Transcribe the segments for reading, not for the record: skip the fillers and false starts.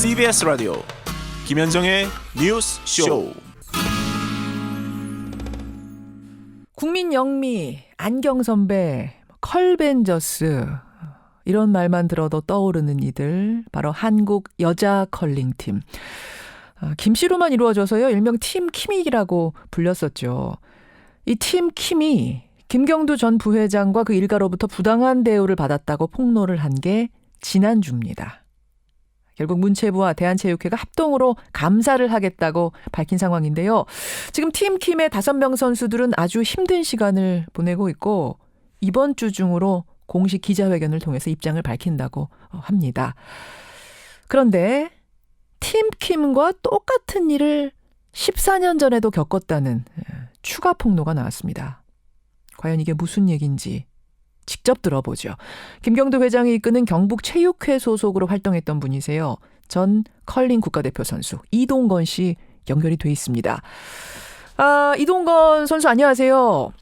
CBS 라디오 김현정의 뉴스 쇼. 국민 영미, 안경 선배, 컬벤저스 이런 말만 들어도 떠오르는 이들 바로 한국 여자 컬링팀. 김씨로만 이루어져서요 일명 팀 킴이라고 불렸었죠. 이 팀 킴이 김경두 전 부회장과 그 일가로부터 부당한 대우를 받았다고 폭로를 한 게 지난주입니다. 결국 문체부와 대한체육회가 합동으로 감사를 하겠다고 밝힌 상황인데요. 지금 팀 킴의 5명 선수들은 아주 힘든 시간을 보내고 있고 이번 주 중으로 공식 기자회견을 통해서 입장을 밝힌다고 합니다. 그런데 팀 킴과 똑같은 일을 14년 전에도 겪었다는 추가 폭로가 나왔습니다. 과연 이게 무슨 얘기인지 직접 들어보죠. 김경두 회장이 이끄는 경북체육회 소속으로 활동했던 분이세요. 전 컬링 국가대표 선수 이동건 씨 연결이 돼 있습니다. 이동건 선수 안녕하세요.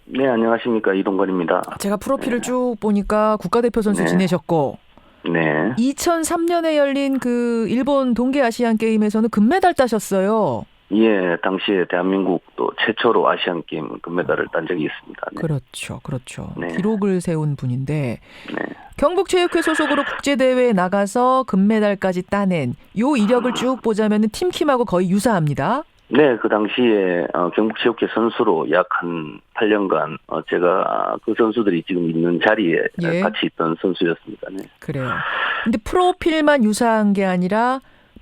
네, 안녕하십니까. 이동건입니다. 제가 프로필을 쭉 보니까 국가대표 선수 지내셨고 네. 2003년에 열린 그 일본 동계아시안 게임에서는 금메달 따셨어요. 예, 당시에 대한민국 또 최초로 아시안게임 금메달을 딴 적이 있습니다. 네. 그렇죠. 네. 기록을 세운 분인데 네. 경북체육회 소속으로 국제대회에 나가서 금메달까지 따낸 요 이력을 쭉 보자면 팀킴하고 거의 유사합니다. 네, 그 당시에 경북체육회 선수로 약 한 8년간 제가 그 선수들이 지금 있는 자리에 같이 있던 선수였습니다. 네. 그래요. 근데 프로필만 유사한 게 아니라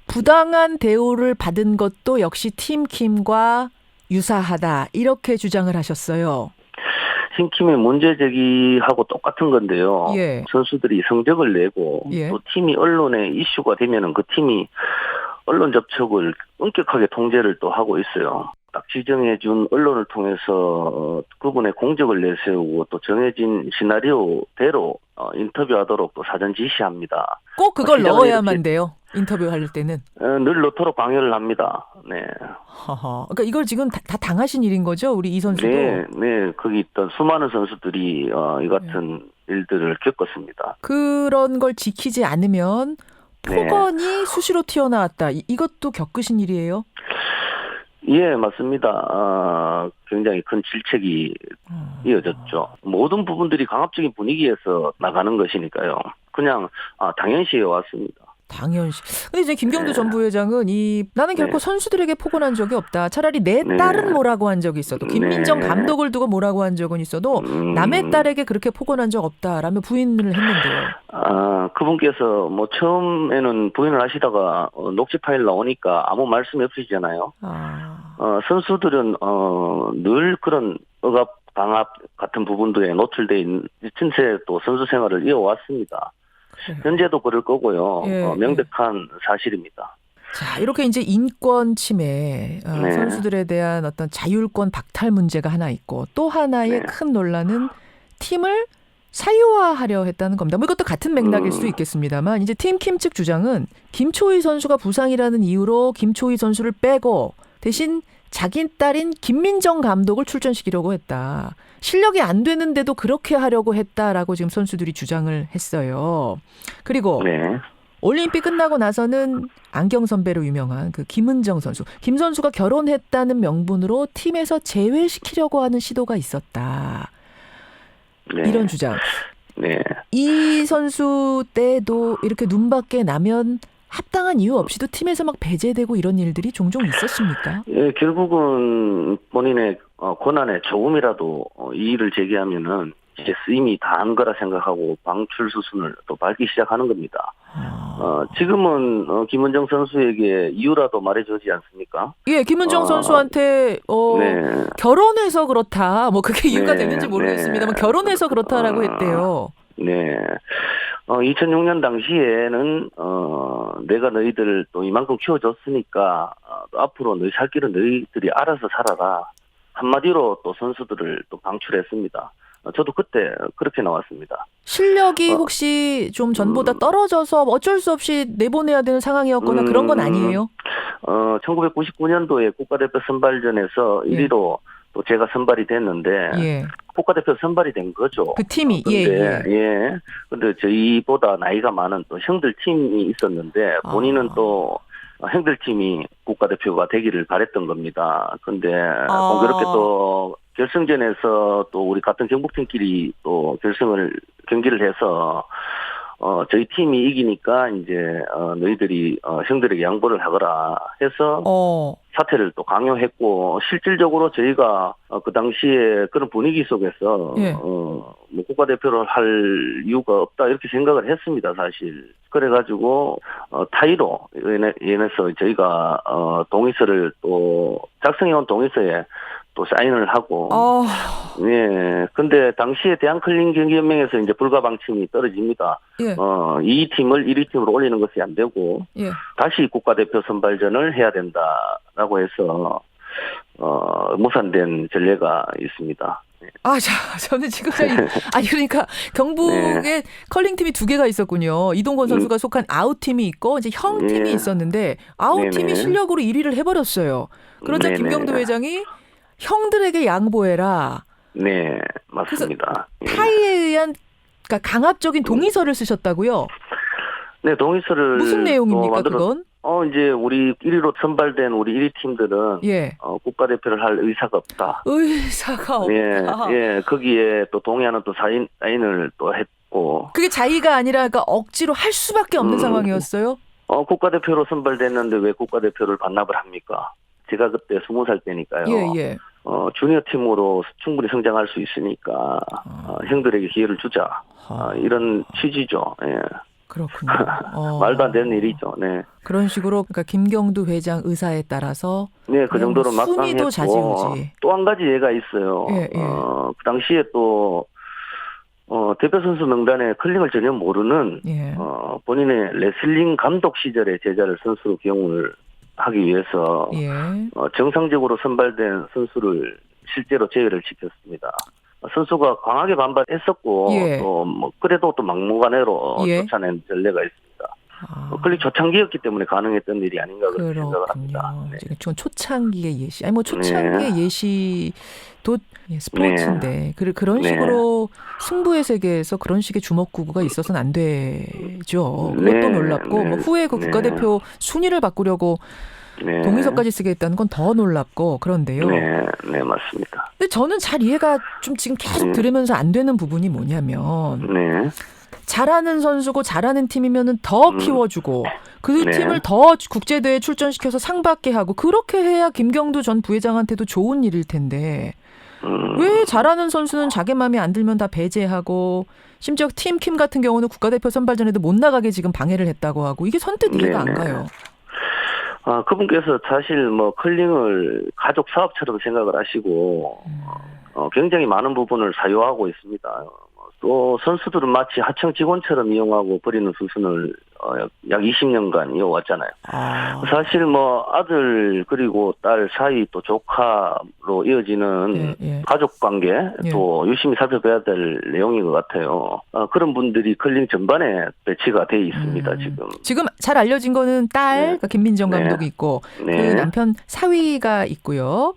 부당한 대우를 받은 것도 역시 팀킴과 유사하다 이렇게 주장을 하셨어요. 팀킴의 문제 제기하고 똑같은 건데요. 예. 선수들이 성적을 내고 예. 또 팀이 언론에 이슈가 되면은 그 팀이 언론 접촉을 엄격하게 통제를 또 하고 있어요. 딱 지정해준 언론을 통해서 그분의 공적을 내세우고 또 정해진 시나리오대로 인터뷰하도록 또 사전 지시합니다. 꼭 그걸 넣어야만 돼요. 인터뷰할 때는. 늘 넣도록 방해를 합니다. 네. 그러니까 이걸 지금 다 당하신 일인 거죠? 우리 이 선수도. 네. 거기 있던 수많은 선수들이 이 같은 일들을 겪었습니다. 그런 걸 지키지 않으면 폭언이 수시로 튀어나왔다. 이것도 겪으신 일이에요? 예, 맞습니다. 굉장히 큰 질책이 이어졌죠. 모든 부분들이 강압적인 분위기에서 나가는 것이니까요. 그냥 당연시해 왔습니다. 당연시. 근데 이제 김경두 전 부회장은 나는 결코 선수들에게 폭언한 적이 없다. 차라리 내 딸은 뭐라고 한 적이 있어도 김민정 감독을 두고 뭐라고 한 적은 있어도 남의 딸에게 그렇게 폭언한 적 없다라며 부인을 했는데요. 그분께서 처음에는 부인을 하시다가 녹취 파일 나오니까 아무 말씀이 없으시잖아요. 선수들은 늘 그런 억압, 강압 같은 부분들에 노출돼 있는 신체 또 선수 생활을 이어왔습니다. 현재도 그럴 거고요. 명백한 사실입니다. 자, 이렇게 이제 인권 침해, 선수들에 대한 어떤 자율권 박탈 문제가 하나 있고 또 하나의 큰 논란은 팀을 사유화하려 했다는 겁니다. 이것도 같은 맥락일 수도 있겠습니다만 이제 팀 킴 측 주장은 김초희 선수가 부상이라는 이유로 김초희 선수를 빼고 대신 자기 딸인 김민정 감독을 출전시키려고 했다. 실력이 안 되는데도 그렇게 하려고 했다라고 지금 선수들이 주장을 했어요. 그리고 올림픽 끝나고 나서는 안경 선배로 유명한 그 김은정 선수. 김 선수가 결혼했다는 명분으로 팀에서 제외시키려고 하는 시도가 있었다. 이런 주장. 이 선수 때도 이렇게 눈밖에 나면 합당한 이유 없이도 팀에서 막 배제되고 이런 일들이 종종 있었습니까? 예, 결국은 본인의 권한에 조금이라도 이의를 제기하면은 이제 쓰임이 다 한 거라 생각하고 방출 수순을 또 밟기 시작하는 겁니다. 지금은 김은정 선수에게 이유라도 말해주지 않습니까? 예, 김은정 선수한테 결혼해서 그렇다. 그게 이유가 되는지 모르겠습니다만 결혼해서 그렇다라고 했대요. 네. 2006년 당시에는 내가 너희들 또 이만큼 키워줬으니까 앞으로 너희 살 길은 너희들이 알아서 살아라. 한마디로 또 선수들을 또 방출했습니다. 저도 그때 그렇게 나왔습니다. 실력이 혹시 좀 전보다 떨어져서 어쩔 수 없이 내보내야 되는 상황이었거나 그런 건 아니에요? 1999년도에 국가대표 선발전에서 1위로 또 제가 선발이 됐는데 예. 국가대표 선발이 된 거죠. 그 팀이 예. 근데 저희보다 나이가 많은 또 형들 팀이 있었는데 본인은 또 형들 팀이 국가대표가 되기를 바랬던 겁니다. 근데 공교롭게 또 결승전에서 또 우리 같은 경북팀끼리 또 경기를 해서 저희 팀이 이기니까 이제 너희들이 형들에게 양보를 하거라 해서 사퇴를 또 강요했고 실질적으로 저희가 그 당시에 그런 분위기 속에서 예. 뭐 국가대표를 할 이유가 없다 이렇게 생각을 했습니다 사실. 그래가지고 타이로 인해서 저희가 동의서를 또 작성해온 동의서에 또 사인을 하고, 예. 근데 당시에 대한컬링경기연맹에서 이제 불가 방침이 떨어집니다. 예. 2위 팀을 1위 팀으로 올리는 것이 안 되고, 예. 다시 국가대표 선발전을 해야 된다라고 해서, 무산된 전례가 있습니다. 저는 지금 그러니까 경북에 컬링팀이 두 개가 있었군요. 이동건 선수가 속한 아웃팀이 있고 이제 형팀이 있었는데 아웃팀이 실력으로 1위를 해버렸어요. 그러자 김경도 회장이 형들에게 양보해라. 네, 맞습니다. 그래서 타이에 의한 그러니까 강압적인 동의서를 쓰셨다고요? 네, 동의서를 무슨 내용입니까, 그건? 이제 우리 1위로 선발된 우리 1위 팀들은 국가대표를 할 의사가 없다. 의사가 없다. 예, 거기에 또 동의하는 또 사인을 또 했고. 그게 자의가 아니라 그러니까 억지로 할 수밖에 없는 상황이었어요? 국가대표로 선발됐는데 왜 국가대표를 반납을 합니까? 제가 그때 20살 때니까요. 예. 주니어 팀으로 충분히 성장할 수 있으니까 형들에게 기회를 주자. 이런 취지죠. 예. 그렇군요. 말도 안 되는 일이죠. 네. 그런 식으로 그러니까 김경두 회장 의사에 따라서 그 정도로 순위도 막강했고 자지우지. 또 한 가지 예가 있어요. 그 당시에 또 대표 선수 명단에 컬링을 전혀 모르는 본인의 레슬링 감독 시절의 제자를 선수로 기용을 하기 위해서 정상적으로 선발된 선수를 실제로 제외를 시켰습니다. 선수가 강하게 반발했었고 또 뭐 그래도 또 막무가내로 쫓아낸 전례가 있습니다. 컬링 초창기였기 때문에 가능했던 일이 아닌가 그렇게 생각을 합니다. 지금 초창기의 예시, 초창기의 예시도 스포츠인데 그런 식으로 승부의 세계에서 그런 식의 주먹구구가 있어서는 안 되죠. 그것도 놀랍고 후에 그 국가대표 순위를 바꾸려고 동의서까지 쓰게 했다는 건 더 놀랍고 그런데요. 네, 맞습니다. 근데 저는 잘 이해가 좀 지금 계속 들으면서 안 되는 부분이 뭐냐면 잘하는 선수고 잘하는 팀이면은 더 키워주고 그 팀을 더 국제대회에 출전시켜서 상 받게 하고 그렇게 해야 김경두 전 부회장한테도 좋은 일일 텐데 왜 잘하는 선수는 자기 마음에 안 들면 다 배제하고 심지어 팀 킴 같은 경우는 국가대표 선발전에도 못 나가게 지금 방해를 했다고 하고 이게 선뜻 이해가 안 가요. 그분께서 사실 뭐 컬링을 가족 사업처럼 생각을 하시고 굉장히 많은 부분을 사유하고 있습니다. 또 선수들은 마치 하청 직원처럼 이용하고 버리는 수순을 약 20년간 이어왔잖아요. 사실 뭐 아들 그리고 딸 사이 또 조카로 이어지는 가족 관계 또 유심히 살펴봐야 될 내용인 것 같아요. 그런 분들이 컬링 전반에 배치가 돼 있습니다. 지금 잘 알려진 거는 딸 그러니까 김민정 감독이 있고 그 남편 사위가 있고요.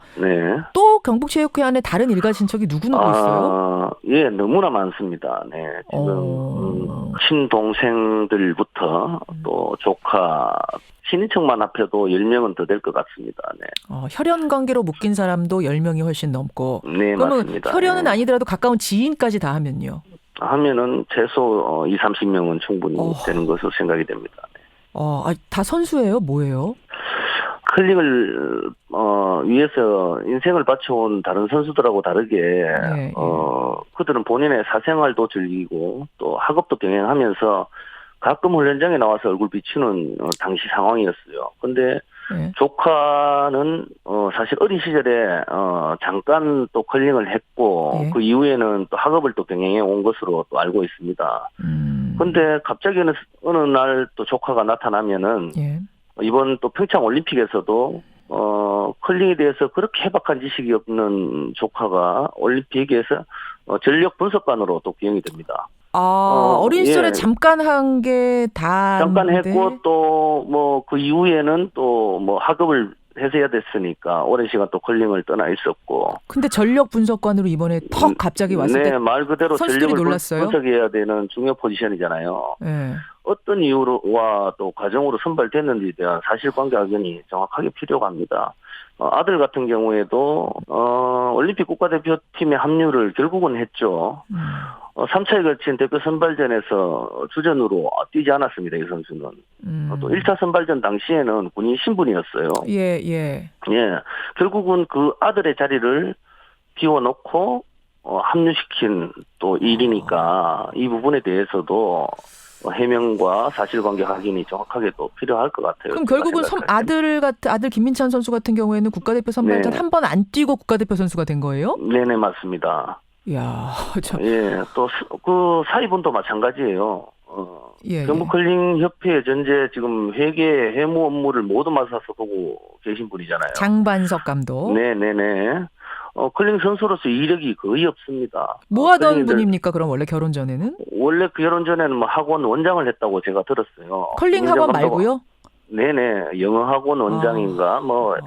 또 경북체육회 안에 다른 일가 친척이 누구 있어요? 너무나 많습니다. 지금 친동생들부터 또 조카 친인척만 합해도 10명은 더 될 것 같습니다. 혈연 관계로 묶인 사람도 10명이 훨씬 넘고. 그러면 맞습니다. 혈연은 아니더라도 가까운 지인까지 다 하면요. 하면은 최소 20-30명은 충분히 되는 것으로 생각이 됩니다. 다 선수예요? 뭐예요? 컬링을 위해서 인생을 바쳐온 다른 선수들하고 다르게 그들은 본인의 사생활도 즐기고 또 학업도 병행하면서 가끔 훈련장에 나와서 얼굴 비추는 당시 상황이었어요. 근데 조카는 사실 어린 시절에 잠깐 또 컬링을 했고 그 이후에는 또 학업을 또 병행해 온 것으로 또 알고 있습니다. 근데 갑자기 어느 날 또 조카가 나타나면은 이번 또 평창 올림픽에서도 컬링에 대해서 그렇게 해박한 지식이 없는 조카가 올림픽에서 전력 분석관으로 또 기용이 됩니다. 어린 시절에 잠깐 한 게 다 잠깐 했고 또 뭐 그 이후에는 또 뭐 학업을 해서야 됐으니까 오랜 시간 또 컬링을 떠나 있었고. 근데 전력 분석관으로 이번에 턱 갑자기 왔을 때 말 그대로 선수들이 전력을 놀랐어요. 분석해야 되는 중요 포지션이잖아요. 네. 어떤 이유와 또 과정으로 선발됐는지에 대한 사실관계 확인이 정확하게 필요가 합니다. 아들 같은 경우에도 올림픽 국가대표팀에 합류를 결국은 했죠. 3차에 걸친 대표 선발전에서 주전으로 뛰지 않았습니다. 이 선수는. 또 1차 선발전 당시에는 군인 신분이었어요. 예, 예. 예. 결국은 그 아들의 자리를 비워놓고 합류시킨 또 일이니까 이 부분에 대해서도 해명과 사실관계 확인이 정확하게 또 필요할 것 같아요. 그럼 결국은 아들 김민찬 선수 같은 경우에는 국가대표 선발전 네. 한 번 안 뛰고 국가대표 선수가 된 거예요? 네네, 맞습니다. 이야, 참. 예, 또 그 사위분도 마찬가지예요. 예, 경북컬링협회 전체 지금 회무 업무를 모두 맡아서 보고 계신 분이잖아요. 장반석 감독. 네네네. 컬링 선수로서 이력이 거의 없습니다. 뭐 하던 분입니까? 그럼 원래 결혼 전에는? 원래 결혼 전에는 뭐 학원 원장을 했다고 제가 들었어요. 컬링 학원 말고요? 네네, 영어 학원 원장인가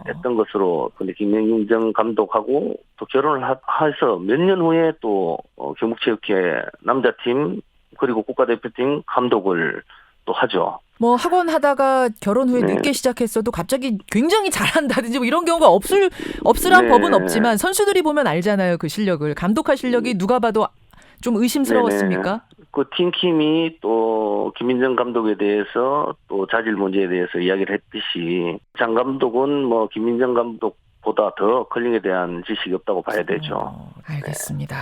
했던 것으로. 근데 김민정 감독하고 또 결혼을 해서 몇 년 후에 또 경북체육회 남자팀 그리고 국가대표팀 감독을 또 하죠. 뭐 학원 하다가 결혼 후에 네. 늦게 시작했어도 갑자기 굉장히 잘한다든지 뭐 이런 경우가 없으란 네. 법은 없지만 선수들이 보면 알잖아요. 그 실력을. 감독할 실력이 누가 봐도 좀 의심스러웠습니까? 그 팀킴이 또 김민정 감독에 대해서 또 자질 문제에 대해서 이야기를 했듯이 장 감독은 뭐 김민정 감독보다 더 컬링에 대한 지식이 없다고 봐야 되죠. 알겠습니다.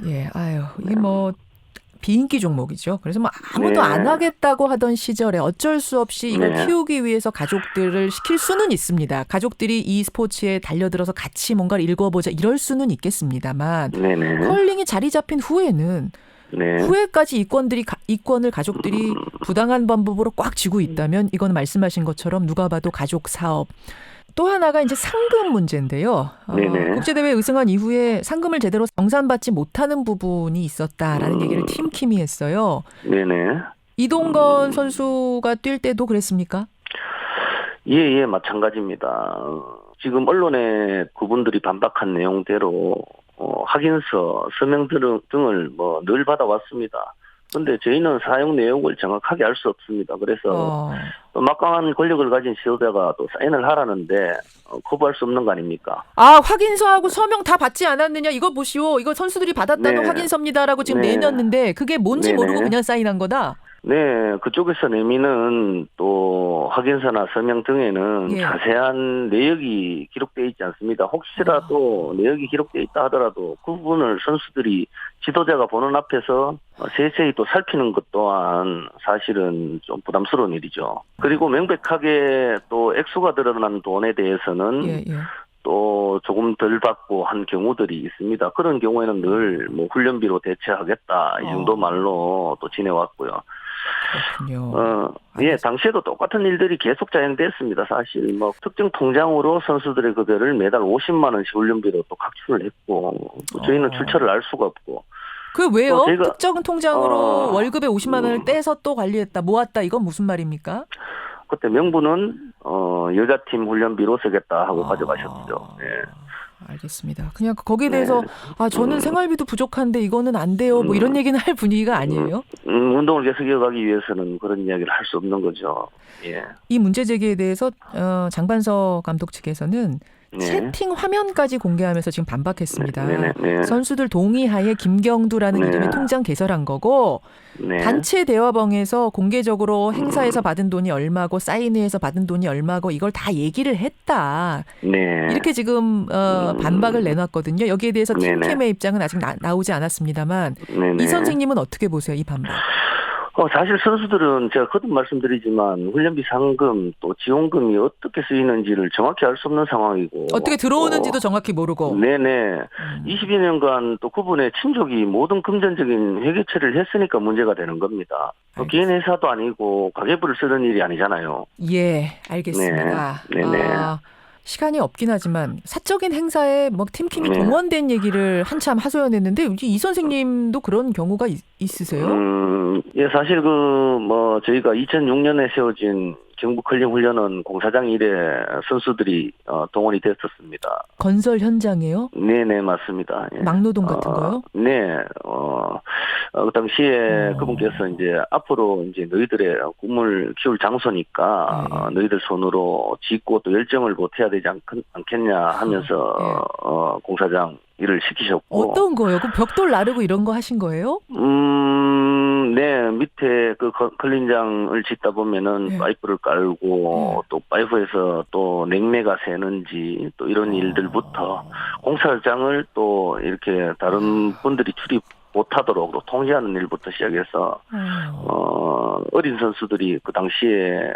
예, 아유, 이게 뭐 비인기 종목이죠. 그래서 뭐 아무도 네. 안 하겠다고 하던 시절에 어쩔 수 없이 이걸 네. 키우기 위해서 가족들을 시킬 수는 있습니다. 가족들이 이 스포츠에 달려들어서 같이 뭔가를 읽어보자 이럴 수는 있겠습니다만 네네. 컬링이 자리 잡힌 후에는 네. 후에까지 이권을 가족들이 부당한 방법으로 꽉 쥐고 있다면 이건 말씀하신 것처럼 누가 봐도 가족 사업. 또 하나가 이제 상금 문제인데요. 네네. 국제대회 우승한 이후에 상금을 제대로 정산받지 못하는 부분이 있었다라는 얘기를 팀킴이 했어요. 네네. 이동건 선수가 뛸 때도 그랬습니까? 예, 마찬가지입니다. 지금 언론에 그분들이 반박한 내용대로 확인서, 서명 등을 뭐 늘 받아왔습니다. 그런데 저희는 사용 내역을 정확하게 알 수 없습니다. 그래서 또 막강한 권력을 가진 지도자가 또 사인을 하라는데 거부할 수 없는 거 아닙니까? 확인서하고 서명 다 받지 않았느냐? 이거 보시오. 이거 선수들이 받았다는 네. 확인서입니다라고 지금 네. 내놨는데 그게 뭔지 네네. 모르고 그냥 사인한 거다? 네, 그쪽에서 내미는 또 확인서나 서명 등에는 예. 자세한 내역이 기록되어 있지 않습니다. 혹시라도 내역이 기록되어 있다 하더라도 그 부분을 선수들이 지도자가 보는 앞에서 세세히 또 살피는 것 또한 사실은 좀 부담스러운 일이죠. 그리고 명백하게 또 액수가 드러난 돈에 대해서는 예. 또 조금 덜 받고 한 경우들이 있습니다. 그런 경우에는 늘 뭐 훈련비로 대체하겠다 이 정도 말로 또 지내왔고요. 그렇군요. 예, 당시에도 똑같은 일들이 계속 자행됐습니다. 사실 뭐 특정 통장으로 선수들의 급여를 매달 50만 원씩 훈련비로 또 각출을 했고 또 저희는 출처를 알 수가 없고. 그 왜요? 제가, 특정 통장으로 월급에 50만 원을 떼서 또 관리했다, 모았다 이건 무슨 말입니까? 그때 명분은 여자팀 훈련비로 쓰겠다 하고 가져가셨죠. 예. 알겠습니다. 그냥 거기에 대해서 저는 생활비도 부족한데 이거는 안 돼요. 뭐 이런 얘기는 할 분위기가 아니에요. 운동을 계속 이어가기 위해서는 그런 이야기를 할 수 없는 거죠. 예. 이 문제 제기에 대해서 장반석 감독 측에서는 채팅 화면까지 공개하면서 지금 반박했습니다. 네. 선수들 동의하에 김경두라는 이름의 통장 개설한 거고 단체 대화방에서 공개적으로 행사에서 받은 돈이 얼마고 사인회에서 받은 돈이 얼마고 이걸 다 얘기를 했다. 이렇게 지금 반박을 내놨거든요. 여기에 대해서 팀캠의 입장은 아직 나오지 않았습니다만 이 선생님은 어떻게 보세요? 이 반박. 사실 선수들은 제가 거듭 말씀드리지만 훈련비 상금 또 지원금이 어떻게 쓰이는지를 정확히 알 수 없는 상황이고 어떻게 들어오는지도 정확히 모르고 20여 년간 또 그분의 친족이 모든 금전적인 회계처리를 했으니까 문제가 되는 겁니다. 개인 회사도 아니고 가계부를 쓰는 일이 아니잖아요. 예, 알겠습니다. 시간이 없긴 하지만 사적인 행사에 뭐 팀킴이 동원된 얘기를 한참 하소연했는데 이 선생님도 그런 경우가 있으세요? 예, 사실 저희가 2006년에 세워진 경북 컬링 훈련은 공사장 일에 선수들이 동원이 됐었습니다. 건설 현장이에요? 네네 맞습니다. 예. 막노동 같은 거요? 네. 그 당시에 그분께서 이제 앞으로 이제 너희들의 꿈을 키울 장소니까 너희들 손으로 짓고 또 열정을 보태야 되지 않겠냐 하면서 공사장 일을 시키셨고. 어떤 거요? 그 벽돌 나르고 이런 거 하신 거예요? 네, 밑에 그 컬링장을 짓다 보면은 파이프를 깔고 또 파이프에서 또 냉매가 새는지 또 이런 일들부터 공사장을 또 이렇게 다른 분들이 출입 못하도록 또 통제하는 일부터 시작해서 어린 선수들이 그 당시에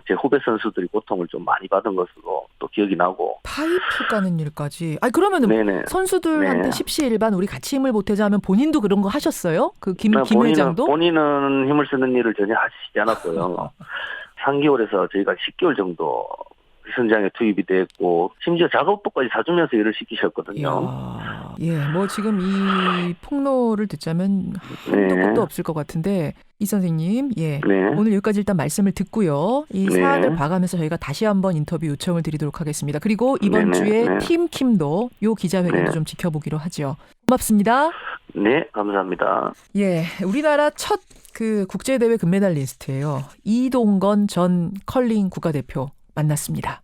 제 후배 선수들이 고통을 좀 많이 받은 것으로 또 기억이 나고. 파이프 까는 일까지. 아니 그러면은 선수들한테 십시일반 우리 같이 힘을 보태자 하면 본인도 그런 거 하셨어요? 그 김 회장도? 본인은 힘을 쓰는 일을 전혀 하시지 않았고요. 3개월에서 저희가 10개월 정도 현장에 투입이 됐고 심지어 작업복까지 사주면서 일을 시키셨거든요. 예, 뭐 지금 이 폭로를 듣자면 한도 끝도 없을 것 같은데 이 선생님, 오늘 여기까지 일단 말씀을 듣고요. 이 사안을 봐가면서 저희가 다시 한번 인터뷰 요청을 드리도록 하겠습니다. 그리고 이번 주에 팀킴도 요 기자회견도 좀 지켜보기로 하죠. 고맙습니다. 네, 감사합니다. 예, 우리나라 첫 그 국제대회 금메달리스트예요. 이동건 전 컬링 국가대표 만났습니다.